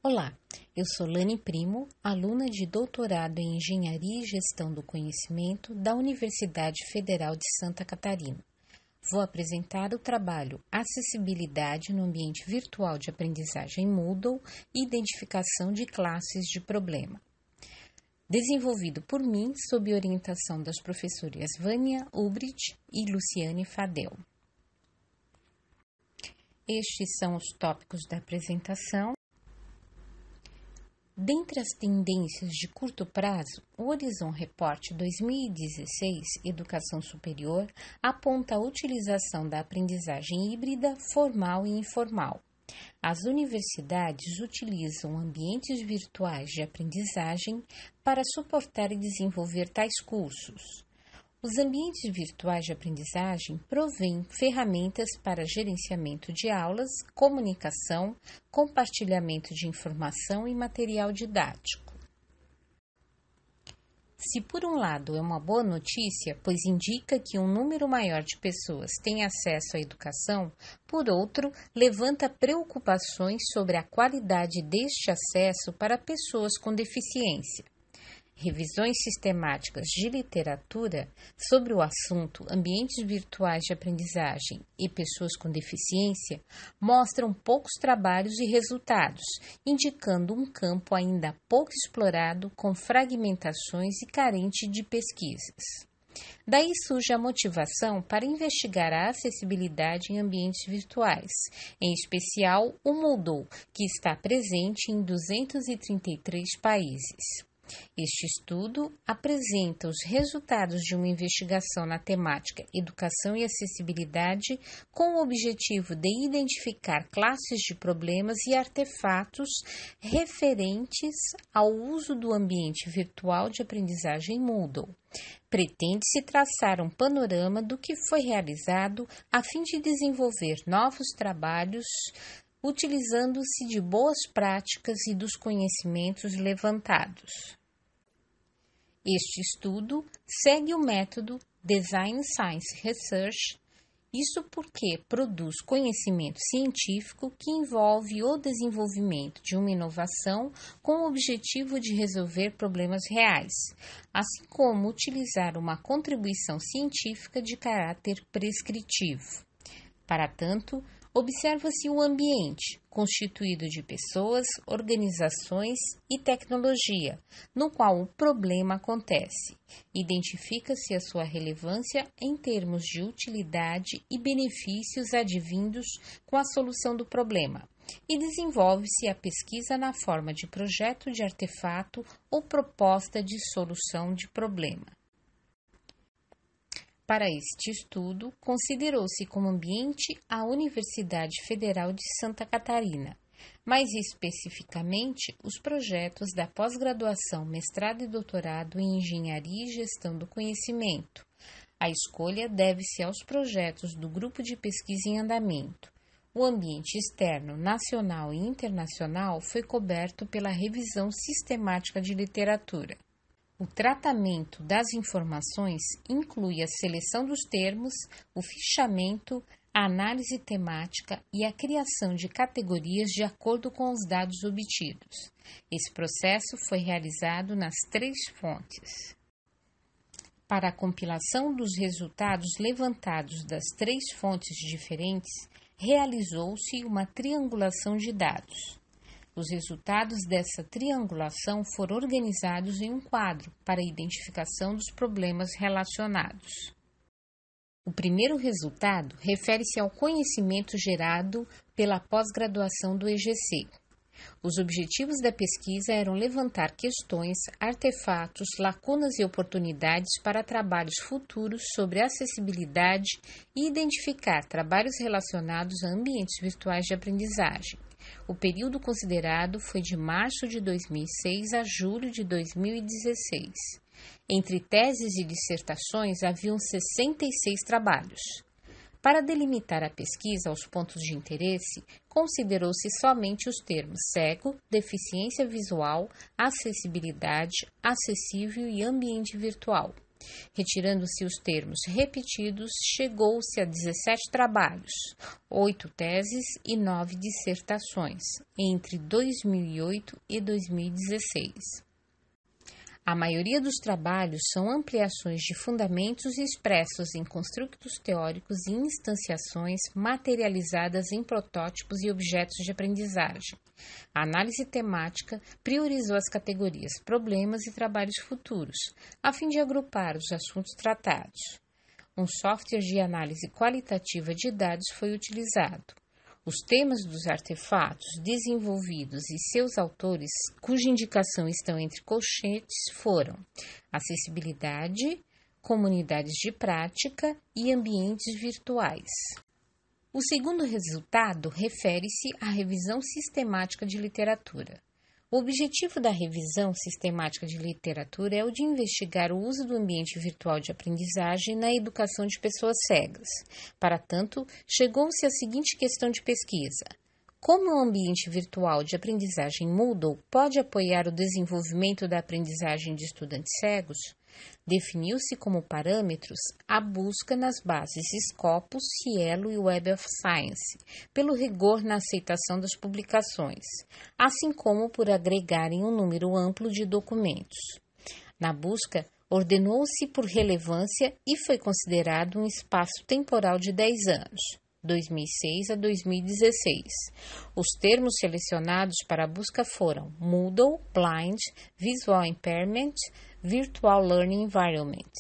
Olá, eu sou Lani Primo, aluna de doutorado em Engenharia e Gestão do Conhecimento da Universidade Federal de Santa Catarina. Vou apresentar o trabalho Acessibilidade no Ambiente Virtual de Aprendizagem Moodle e Identificação de Classes de Problema, desenvolvido por mim sob orientação das professoras Vânia Ulbricht e Luciane Fadel. Estes são os tópicos da apresentação. Dentre as tendências de curto prazo, o Horizon Report 2016 Educação Superior aponta a utilização da aprendizagem híbrida, formal e informal. As universidades utilizam ambientes virtuais de aprendizagem para suportar e desenvolver tais cursos. Os ambientes virtuais de aprendizagem provêm ferramentas para gerenciamento de aulas, comunicação, compartilhamento de informação e material didático. Se por um lado é uma boa notícia, pois indica que um número maior de pessoas tem acesso à educação, por outro, levanta preocupações sobre a qualidade deste acesso para pessoas com deficiência. Revisões sistemáticas de literatura sobre o assunto ambientes virtuais de aprendizagem e pessoas com deficiência mostram poucos trabalhos e resultados, indicando um campo ainda pouco explorado, com fragmentações e carente de pesquisas. Daí surge a motivação para investigar a acessibilidade em ambientes virtuais, em especial o Moodle, que está presente em 233 países. Este estudo apresenta os resultados de uma investigação na temática Educação e Acessibilidade com o objetivo de identificar classes de problemas e artefatos referentes ao uso do ambiente virtual de aprendizagem Moodle. Pretende-se traçar um panorama do que foi realizado a fim de desenvolver novos trabalhos utilizando-se de boas práticas e dos conhecimentos levantados. Este estudo segue o método Design Science Research, isso porque produz conhecimento científico que envolve o desenvolvimento de uma inovação com o objetivo de resolver problemas reais, assim como utilizar uma contribuição científica de caráter prescritivo. Para tanto, observa-se o ambiente, constituído de pessoas, organizações e tecnologia, no qual o problema acontece. Identifica-se a sua relevância em termos de utilidade e benefícios advindos com a solução do problema, e desenvolve-se a pesquisa na forma de projeto de artefato ou proposta de solução de problema. Para este estudo, considerou-se como ambiente a Universidade Federal de Santa Catarina, mais especificamente os projetos da pós-graduação, mestrado e doutorado em Engenharia e Gestão do Conhecimento. A escolha deve-se aos projetos do Grupo de Pesquisa em Andamento. O ambiente externo, nacional e internacional foi coberto pela revisão sistemática de literatura. O tratamento das informações inclui a seleção dos termos, o fichamento, a análise temática e a criação de categorias de acordo com os dados obtidos. Esse processo foi realizado nas 3 fontes. Para a compilação dos resultados levantados das 3 fontes diferentes, realizou-se uma triangulação de dados. Os resultados dessa triangulação foram organizados em um quadro para a identificação dos problemas relacionados. O primeiro resultado refere-se ao conhecimento gerado pela pós-graduação do EGC. Os objetivos da pesquisa eram levantar questões, artefatos, lacunas e oportunidades para trabalhos futuros sobre acessibilidade e identificar trabalhos relacionados a ambientes virtuais de aprendizagem. O período considerado foi de março de 2006 a julho de 2016. Entre teses e dissertações, haviam 66 trabalhos. Para delimitar a pesquisa aos pontos de interesse, considerou-se somente os termos cego, deficiência visual, acessibilidade, acessível e ambiente virtual. Retirando-se os termos repetidos, chegou-se a 17 trabalhos, 8 teses e 9 dissertações, entre 2008 e 2016. A maioria dos trabalhos são ampliações de fundamentos expressos em construtos teóricos e instanciações materializadas em protótipos e objetos de aprendizagem. A análise temática priorizou as categorias problemas e trabalhos futuros, a fim de agrupar os assuntos tratados. Um software de análise qualitativa de dados foi utilizado. Os temas dos artefatos desenvolvidos e seus autores, cuja indicação estão entre colchetes, foram acessibilidade, comunidades de prática e ambientes virtuais. O segundo resultado refere-se à revisão sistemática de literatura. O objetivo da revisão sistemática de literatura é o de investigar o uso do ambiente virtual de aprendizagem na educação de pessoas cegas. Para tanto, chegou-se à seguinte questão de pesquisa: como o ambiente virtual de aprendizagem Moodle pode apoiar o desenvolvimento da aprendizagem de estudantes cegos? Definiu-se como parâmetros a busca nas bases Scopus, Cielo e Web of Science, pelo rigor na aceitação das publicações, assim como por agregarem um número amplo de documentos. Na busca, ordenou-se por relevância e foi considerado um espaço temporal de 10 anos, 2006 a 2016. Os termos selecionados para a busca foram Moodle, Blind, Visual Impairment, Virtual Learning Environment.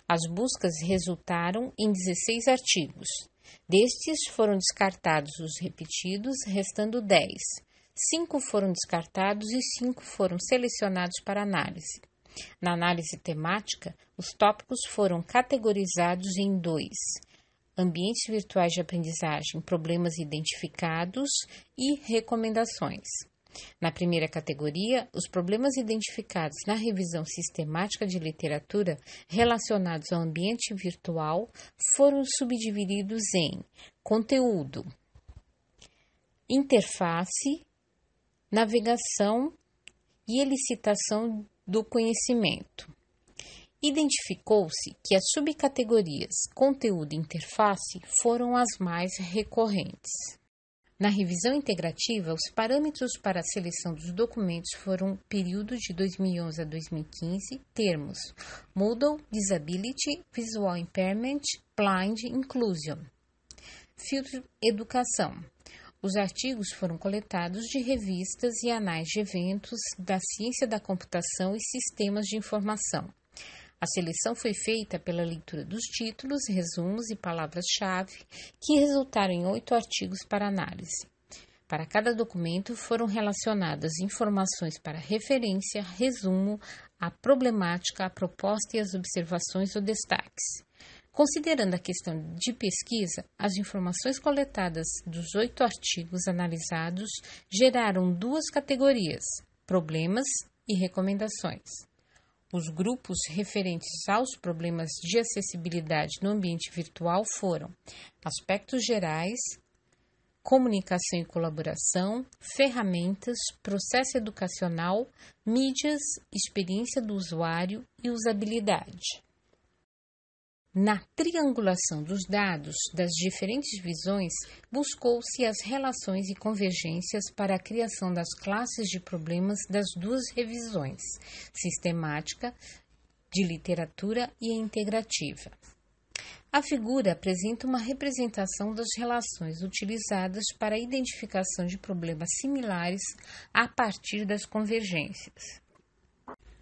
As buscas resultaram em 16 artigos. Destes foram descartados os repetidos, restando 10. 5 foram descartados e 5 foram selecionados para análise. Na análise temática, os tópicos foram categorizados em 2. Ambientes virtuais de aprendizagem, problemas identificados e recomendações. Na primeira categoria, os problemas identificados na revisão sistemática de literatura relacionados ao ambiente virtual foram subdivididos em conteúdo, interface, navegação e elicitação do conhecimento. Identificou-se que as subcategorias conteúdo e interface foram as mais recorrentes. Na revisão integrativa, os parâmetros para a seleção dos documentos foram período de 2011 a 2015, termos Moodle, Disability, Visual Impairment, Blind, Inclusion. Filtro Educação. Os artigos foram coletados de revistas e anais de eventos da ciência da computação e sistemas de informação. A seleção foi feita pela leitura dos títulos, resumos e palavras-chave, que resultaram em 8 artigos para análise. Para cada documento foram relacionadas informações para referência, resumo, a problemática, a proposta e as observações ou destaques. Considerando a questão de pesquisa, as informações coletadas dos 8 artigos analisados geraram 2 categorias: problemas e recomendações. Os grupos referentes aos problemas de acessibilidade no ambiente virtual foram aspectos gerais, comunicação e colaboração, ferramentas, processo educacional, mídias, experiência do usuário e usabilidade. Na triangulação dos dados das diferentes visões, buscou-se as relações e convergências para a criação das classes de problemas das 2 revisões, sistemática, de literatura e a integrativa. A figura apresenta uma representação das relações utilizadas para a identificação de problemas similares a partir das convergências.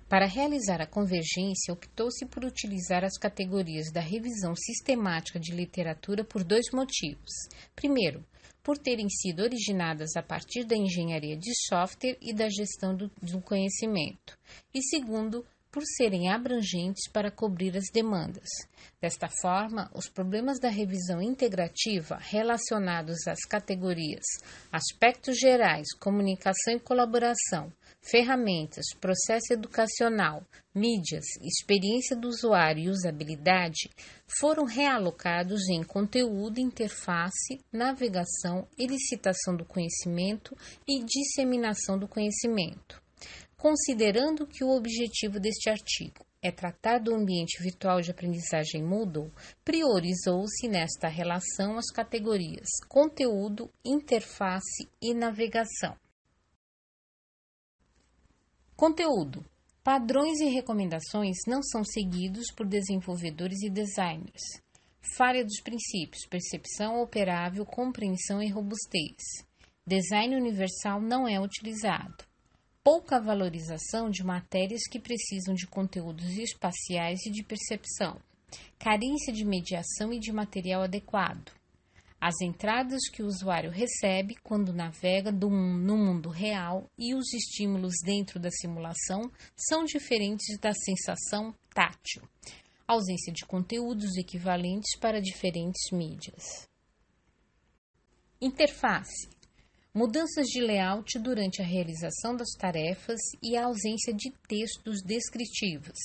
Para realizar a convergência, optou-se por utilizar as categorias da revisão sistemática de literatura por 2 motivos. Primeiro, por terem sido originadas a partir da engenharia de software e da gestão do conhecimento. E segundo, por serem abrangentes para cobrir as demandas. Desta forma, os problemas da revisão integrativa relacionados às categorias aspectos gerais, comunicação e colaboração, ferramentas, processo educacional, mídias, experiência do usuário e usabilidade foram realocados em conteúdo, interface, navegação, elicitação do conhecimento e disseminação do conhecimento. Considerando que o objetivo deste artigo é tratar do ambiente virtual de aprendizagem Moodle, priorizou-se nesta relação as categorias conteúdo, interface e navegação. Conteúdo. Padrões e recomendações não são seguidos por desenvolvedores e designers. Falha dos princípios, percepção operável, compreensão e robustez. Design universal não é utilizado. Pouca valorização de matérias que precisam de conteúdos espaciais e de percepção. Carência de mediação e de material adequado. As entradas que o usuário recebe quando navega no mundo real e os estímulos dentro da simulação são diferentes da sensação tátil. Ausência de conteúdos equivalentes para diferentes mídias. Interface. Mudanças de layout durante a realização das tarefas e a ausência de textos descritivos.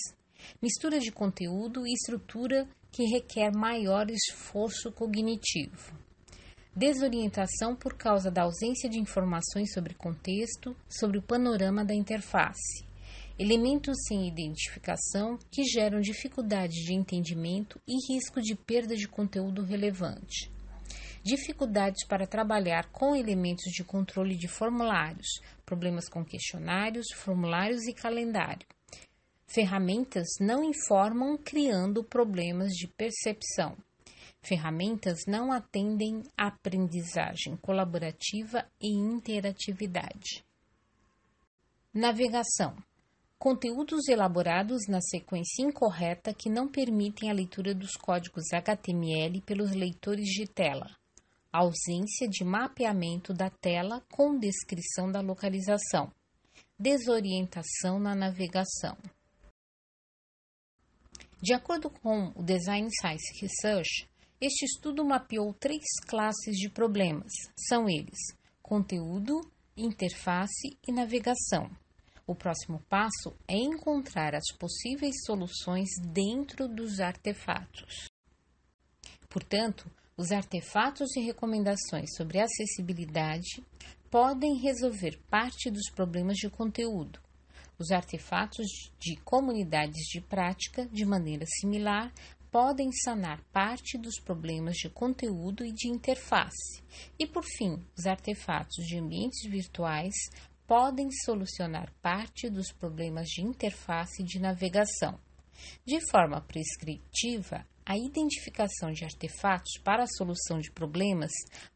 Mistura de conteúdo e estrutura que requer maior esforço cognitivo. Desorientação por causa da ausência de informações sobre contexto, sobre o panorama da interface. Elementos sem identificação que geram dificuldade de entendimento e risco de perda de conteúdo relevante. Dificuldades para trabalhar com elementos de controle de formulários, problemas com questionários, formulários e calendário. Ferramentas não informam, criando problemas de percepção. Ferramentas não atendem à aprendizagem colaborativa e interatividade. Navegação. Conteúdos elaborados na sequência incorreta que não permitem a leitura dos códigos HTML pelos leitores de tela. Ausência de mapeamento da tela com descrição da localização. Desorientação na navegação. De acordo com o Design Science Research, este estudo mapeou 3 classes de problemas. São eles: conteúdo, interface e navegação. O próximo passo é encontrar as possíveis soluções dentro dos artefatos. Portanto, os artefatos e recomendações sobre acessibilidade podem resolver parte dos problemas de conteúdo. Os artefatos de comunidades de prática, de maneira similar, podem sanar parte dos problemas de conteúdo e de interface. E, por fim, os artefatos de ambientes virtuais podem solucionar parte dos problemas de interface e de navegação. De forma prescritiva, a identificação de artefatos para a solução de problemas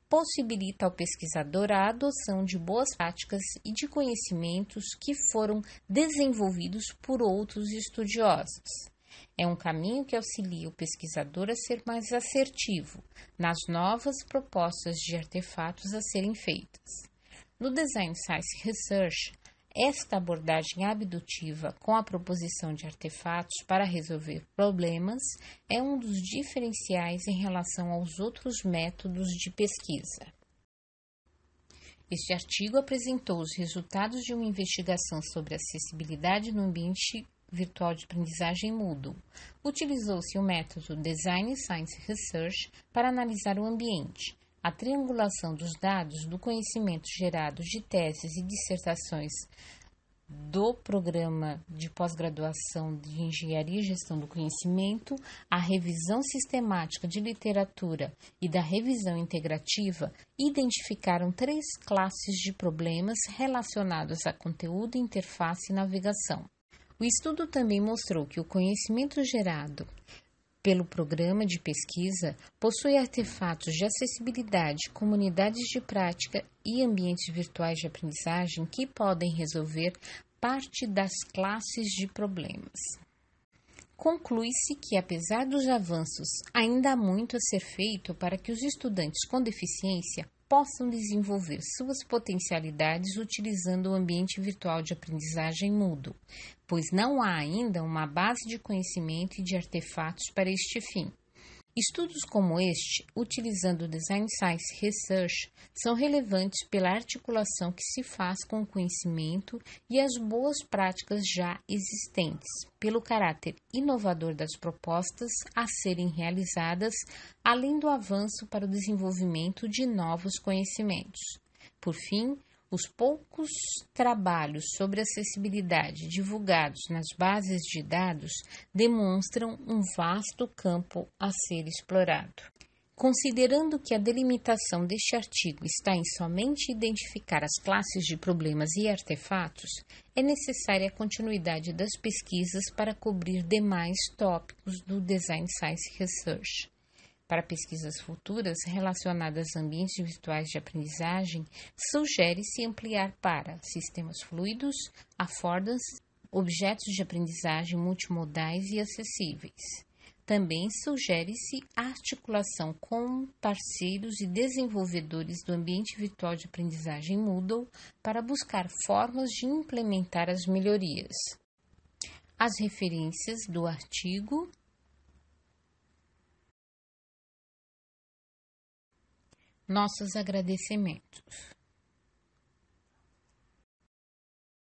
possibilita ao pesquisador a adoção de boas práticas e de conhecimentos que foram desenvolvidos por outros estudiosos. É um caminho que auxilia o pesquisador a ser mais assertivo nas novas propostas de artefatos a serem feitas. No Design Science Research, esta abordagem abdutiva com a proposição de artefatos para resolver problemas é um dos diferenciais em relação aos outros métodos de pesquisa. Este artigo apresentou os resultados de uma investigação sobre acessibilidade no ambiente virtual de aprendizagem Moodle. Utilizou-se o método Design Science Research para analisar o ambiente, a triangulação dos dados do conhecimento gerados de teses e dissertações do programa de pós-graduação de Engenharia e Gestão do Conhecimento, a revisão sistemática de literatura e da revisão integrativa identificaram 3 classes de problemas relacionados a conteúdo, interface e navegação. O estudo também mostrou que o conhecimento gerado pelo programa de pesquisa possui artefatos de acessibilidade, comunidades de prática e ambientes virtuais de aprendizagem que podem resolver parte das classes de problemas. Conclui-se que, apesar dos avanços, ainda há muito a ser feito para que os estudantes com deficiência possam desenvolver suas potencialidades utilizando o ambiente virtual de aprendizagem Moodle, pois não há ainda uma base de conhecimento e de artefatos para este fim. Estudos como este, utilizando o Design Science Research, são relevantes pela articulação que se faz com o conhecimento e as boas práticas já existentes, pelo caráter inovador das propostas a serem realizadas, além do avanço para o desenvolvimento de novos conhecimentos. Por fim, Os poucos trabalhos sobre acessibilidade divulgados nas bases de dados demonstram um vasto campo a ser explorado. Considerando que a delimitação deste artigo está em somente identificar as classes de problemas e artefatos, é necessária a continuidade das pesquisas para cobrir demais tópicos do Design Science Research. Para pesquisas futuras relacionadas a ambientes virtuais de aprendizagem, sugere-se ampliar para sistemas fluidos, affordance, objetos de aprendizagem multimodais e acessíveis. Também sugere-se articulação com parceiros e desenvolvedores do ambiente virtual de aprendizagem Moodle para buscar formas de implementar as melhorias. As referências do artigo. Nossos agradecimentos.